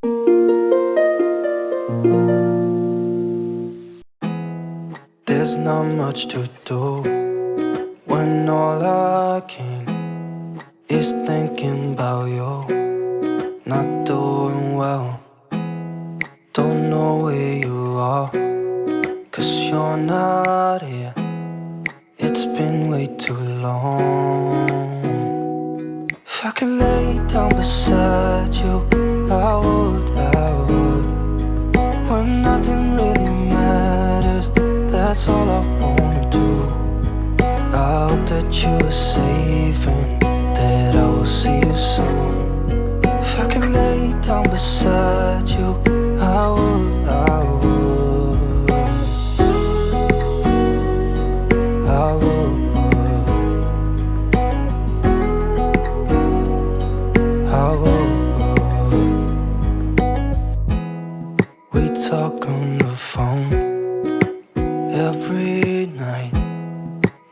There's not much to do when all I can is thinking about you. Not doing well, don't know where you are, 'cause you're not here. It's been way too long. If I could lay down beside you, I would, when nothing really matters, that's all I wanna do. I hope that you are safe and that I will see you soon. If I could lay down beside you, I would, I would, I would, I would. We talk on the phone every night.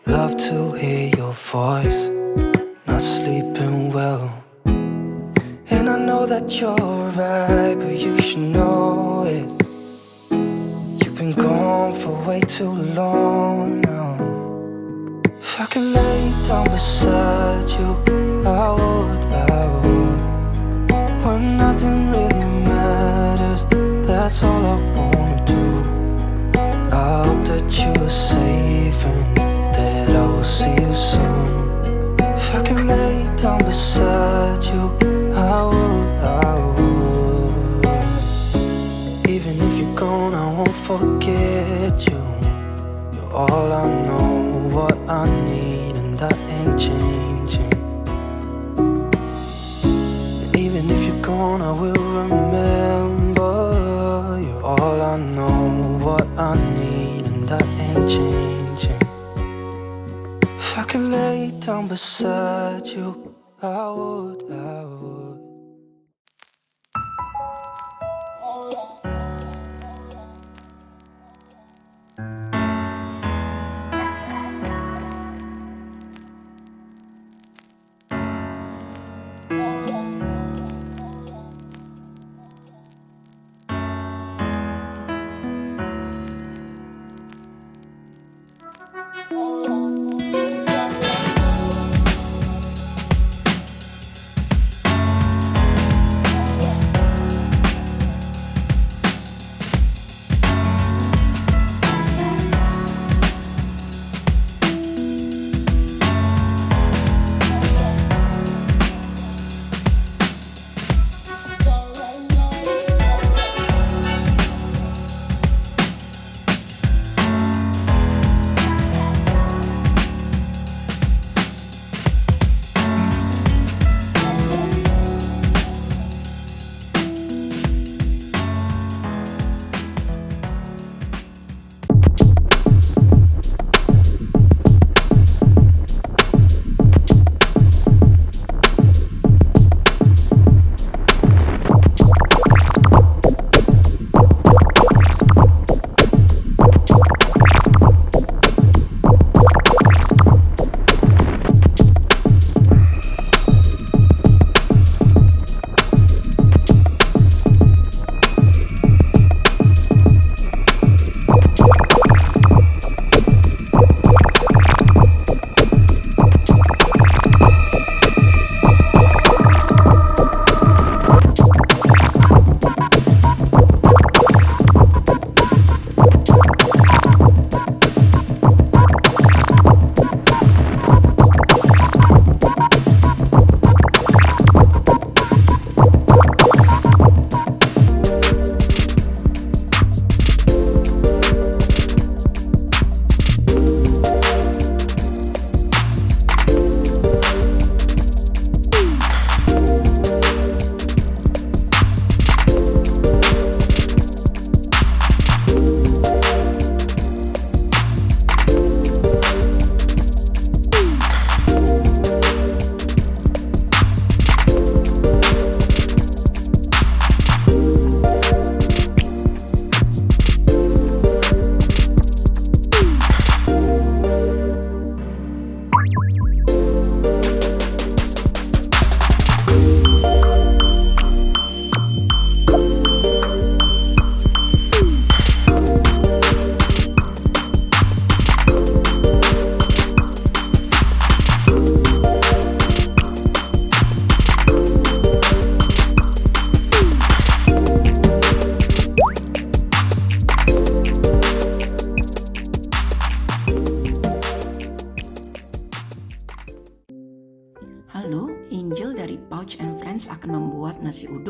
Love to hear your voice, not sleeping well. And I know that you're right, but you should know it. You've been gone for way too long now. If I could lay down beside you, I would, when nothing really matters, that's all I wanna do. I hope that you are safe and that I will see you soon. If I could lay down beside you, I would, I would. Even if you're gone, I won't forget you. You're all I know, what I need, and that ain't changing. And even if you're gone, I will remember. You're all I know, what I need, and that ain't changing. If I could lay down beside you, I would, I would.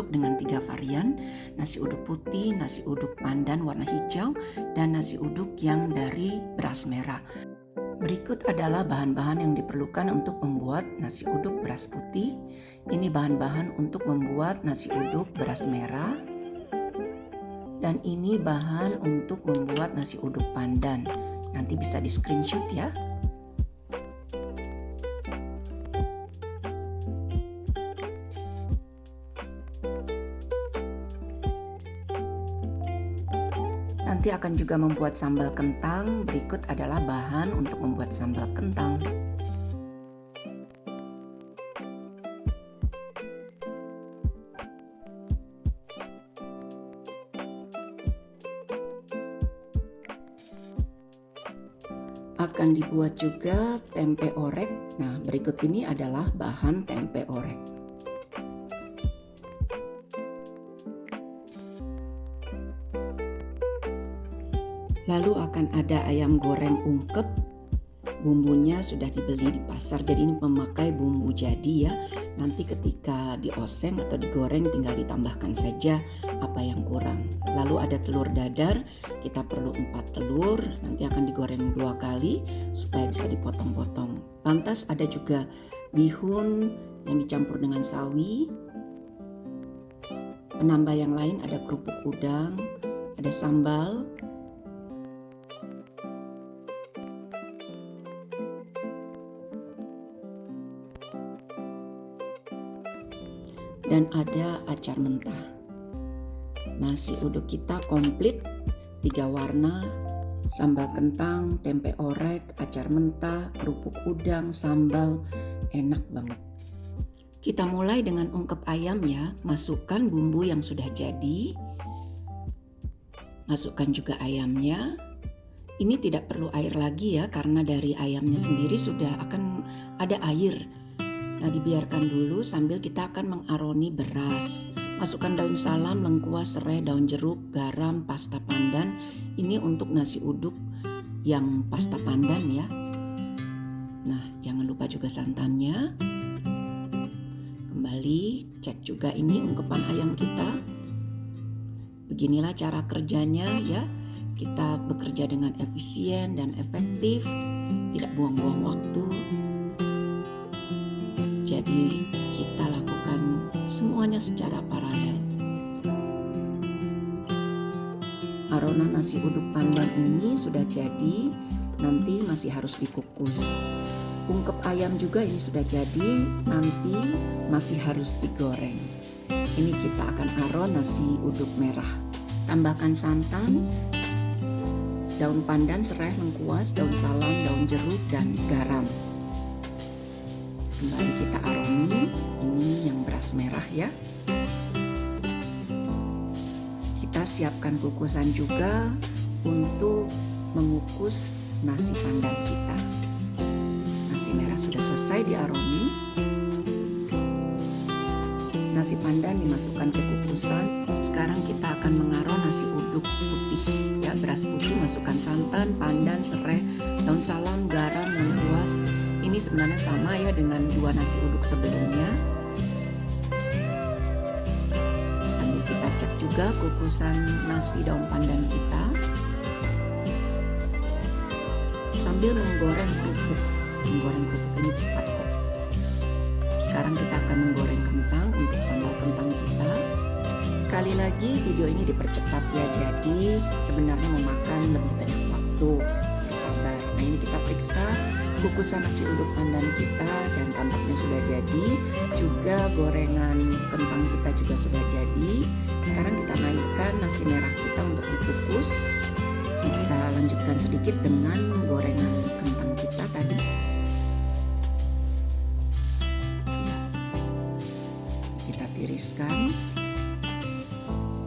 dibentuk dengan 3 varian, nasi uduk putih, nasi uduk pandan warna hijau, dan nasi uduk yang dari beras merah. Berikut adalah bahan-bahan yang diperlukan untuk membuat nasi uduk beras putih. Ini bahan-bahan untuk membuat nasi uduk beras merah. Dan ini bahan untuk membuat nasi uduk pandan. Nanti bisa di screenshot ya. Nanti akan juga membuat sambal kentang. Berikut adalah bahan untuk membuat sambal kentang. Akan dibuat juga tempe orek. Nah, berikut ini adalah bahan tempe orek. Lalu akan ada ayam goreng ungkep. Bumbunya sudah dibeli di pasar, jadi ini memakai bumbu jadi ya. Nanti ketika dioseng atau digoreng tinggal ditambahkan saja apa yang kurang. Lalu ada telur dadar, kita perlu 4 telur, nanti akan digoreng 2 kali supaya bisa dipotong-potong. Lantas ada juga bihun yang dicampur dengan sawi. Penambah yang lain ada kerupuk udang, ada sambal, dan ada acar mentah. Nasi uduk kita komplit, 3 warna, sambal kentang, tempe orek, acar mentah, kerupuk udang, sambal, enak banget. Kita mulai dengan ungkep ayam ya, masukkan bumbu yang sudah jadi, masukkan juga ayamnya. Ini tidak perlu air lagi ya, karena dari ayamnya sendiri sudah akan ada air. Nah, dibiarkan dulu sambil kita akan mengaroni beras. Masukkan daun salam, lengkuas, serai, daun jeruk, garam, pasta pandan. Ini untuk nasi uduk yang pasta pandan ya. Nah, jangan lupa juga santannya. Kembali cek juga ini ungkepan ayam kita. Beginilah cara kerjanya ya. Kita bekerja dengan efisien dan efektif, tidak buang-buang waktu. Jadi kita lakukan semuanya secara paralel. Arona nasi uduk pandan ini sudah jadi, nanti masih harus dikukus. Ungkep ayam juga ini sudah jadi, nanti masih harus digoreng. Ini kita akan aron nasi uduk merah. Tambahkan santan, daun pandan, serai, lengkuas, daun salam, daun jeruk, dan garam. Kembali kita aroni, ini yang beras merah ya. Kita siapkan kukusan juga untuk mengukus nasi pandan kita. Nasi merah sudah selesai diaroni. Nasi pandan dimasukkan ke kukusan. Sekarang kita akan mengaron nasi uduk putih ya, beras putih, masukkan santan, pandan, serai, daun salam, garam, lengkuas. Ini sebenarnya sama ya dengan 2 nasi uduk sebelumnya. Sambil kita cek juga kukusan nasi daun pandan kita. Sambil menggoreng kerupuk. Menggoreng kerupuk ini cepat kok. Sekarang kita akan menggoreng kentang untuk sambal kentang kita. Kali lagi video ini dipercepat ya, jadi sebenarnya memakan lebih banyak waktu. Bersabar. Nah, ini kita periksa kukusan nasi uduk pandan kita dan tampaknya sudah jadi. Juga gorengan kentang kita juga sudah jadi. Sekarang kita naikkan nasi merah kita untuk dikukus. Kita lanjutkan sedikit dengan gorengan kentang kita tadi. Ya. Kita tiriskan.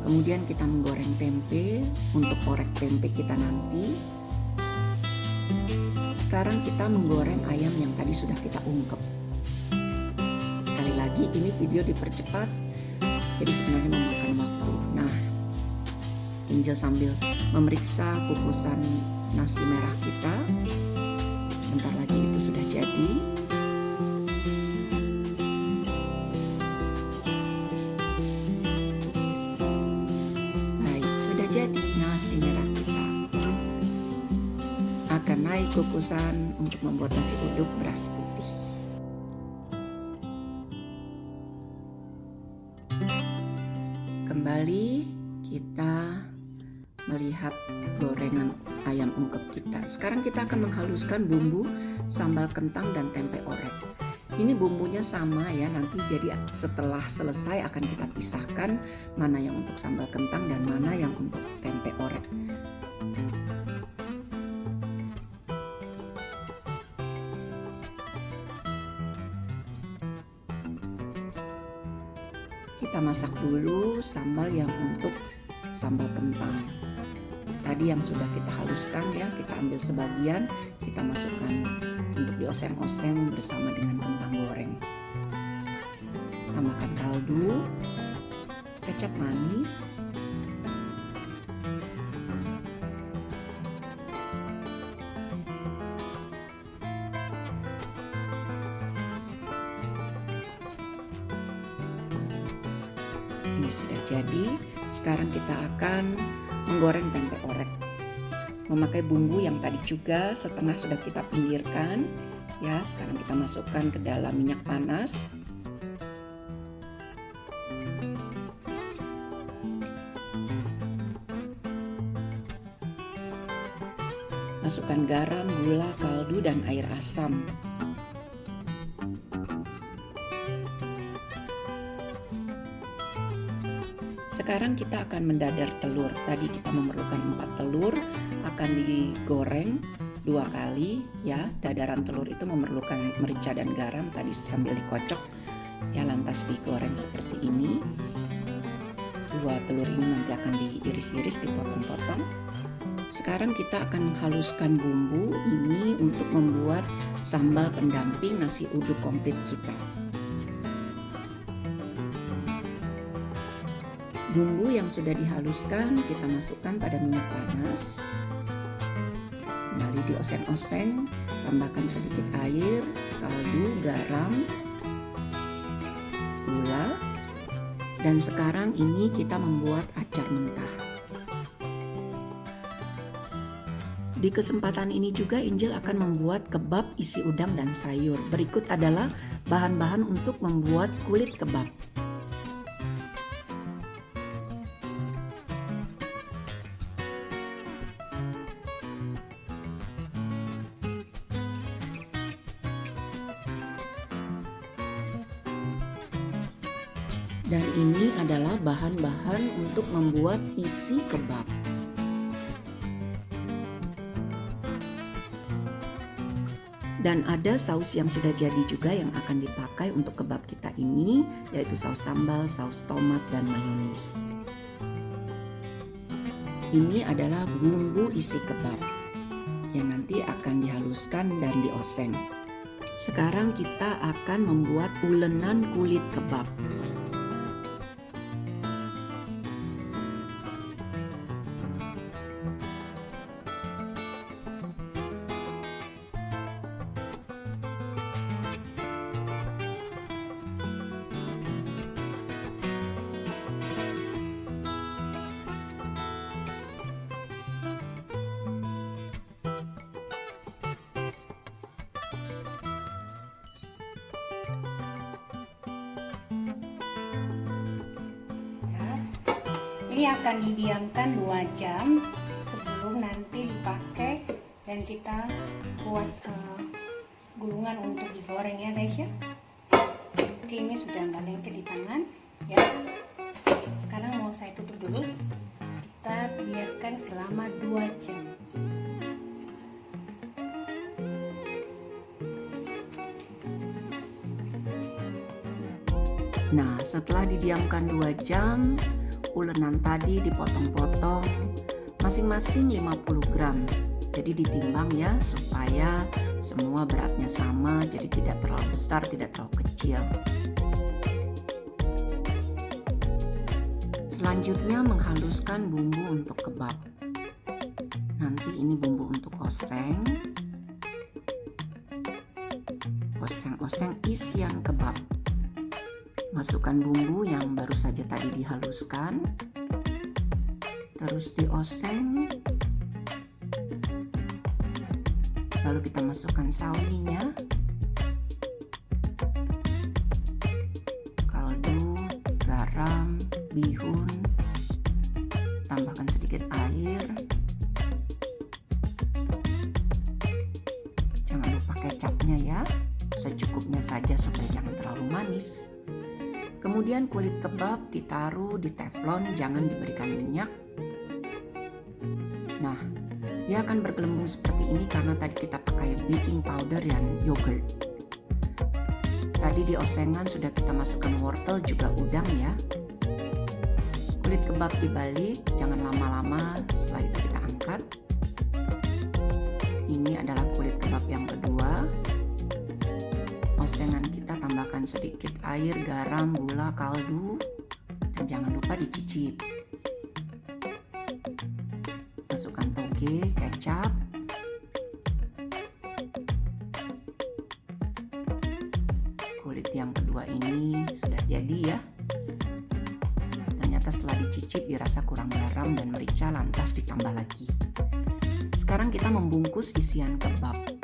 Kemudian kita menggoreng tempe untuk orek tempe kita nanti. Sekarang kita menggoreng ayam yang tadi sudah kita ungkep. Sekali lagi ini video dipercepat, jadi sebenarnya memakan waktu. Nah, Angel sambil memeriksa kukusan nasi merah kita. Sebentar lagi itu sudah jadi. sudah jadi nasi merah kita. Akan naik kukusan untuk membuat nasi uduk beras putih. Kembali kita melihat gorengan ayam ungkep kita. Sekarang kita akan menghaluskan bumbu sambal kentang dan tempe orek. Ini bumbunya sama ya, nanti jadi setelah selesai akan kita pisahkan mana yang untuk sambal kentang dan mana yang untuk tempe orek. Kita masak dulu sambal yang untuk sambal kentang. Tadi yang sudah kita haluskan ya, kita ambil sebagian, kita masukkan untuk dioseng-oseng bersama dengan kentang goreng. Tambahkan kaldu, kecap manis, ini sudah jadi. Sekarang kita akan menggoreng tempe orek. Memakai bumbu yang tadi juga setengah sudah kita pinggirkan. Ya, sekarang kita masukkan ke dalam minyak panas. Masukkan garam, gula, kaldu, dan air asam. Sekarang kita akan mendadar telur. Tadi kita memerlukan 4 telur, akan digoreng 2 kali ya. Dadaran telur itu memerlukan merica dan garam tadi sambil dikocok ya, lantas digoreng seperti ini. 2 telur ini nanti akan diiris-iris, dipotong-potong. Sekarang kita akan menghaluskan bumbu ini untuk membuat sambal pendamping nasi uduk komplit kita. Bumbu yang sudah dihaluskan kita masukkan pada minyak panas. Kembali dioseng-oseng, tambahkan sedikit air, kaldu, garam, gula. Dan sekarang ini kita membuat acar mentah. Di kesempatan ini juga Injil akan membuat kebab isi udang dan sayur. Berikut adalah bahan-bahan untuk membuat kulit kebab. Dan ini adalah bahan-bahan untuk membuat isi kebab. Dan ada saus yang sudah jadi juga yang akan dipakai untuk kebab kita ini, yaitu saus sambal, saus tomat, dan mayonis. Ini adalah bumbu isi kebab yang nanti akan dihaluskan dan dioseng. Sekarang kita akan membuat ulenan kulit kebab. Ini akan didiamkan 2 jam sebelum nanti dipakai dan kita buat gulungan untuk digoreng ya guys ya. Oke, ini sudah nggak lengket di tangan ya. Sekarang mau saya tutup dulu. Kita biarkan selama 2 jam. Nah, setelah didiamkan 2 jam, ulenan tadi dipotong-potong masing-masing 50 gram. Jadi ditimbang ya supaya semua beratnya sama, jadi tidak terlalu besar, tidak terlalu kecil. Selanjutnya menghaluskan bumbu untuk kebab. Nanti ini bumbu untuk oseng. Oseng-oseng isian kebab. Masukkan bumbu yang baru saja tadi dihaluskan. terus dioseng. Lalu kita masukkan sawinya, kaldu, garam, bihun, tambahkan sedikit air. Jangan lupa kecapnya ya, secukupnya saja supaya jangan terlalu manis. Kemudian kulit kebab ditaruh di teflon, jangan diberikan minyak. Nah, dia akan bergelembung seperti ini karena tadi kita pakai baking powder dan yogurt. Tadi di osengan sudah kita masukkan wortel juga udang ya. Kulit kebab dibalik, jangan lama-lama, setelah itu kita angkat. Ini adalah kulit kebab yang kedua. Osengan kita tambahkan sedikit air, garam, gula, kaldu, dan jangan lupa dicicip. Masukkan toge, kecap, kulit yang kedua ini sudah jadi ya. Ternyata setelah dicicip dirasa kurang garam dan merica, lantas ditambah lagi. Sekarang kita membungkus isian kebab.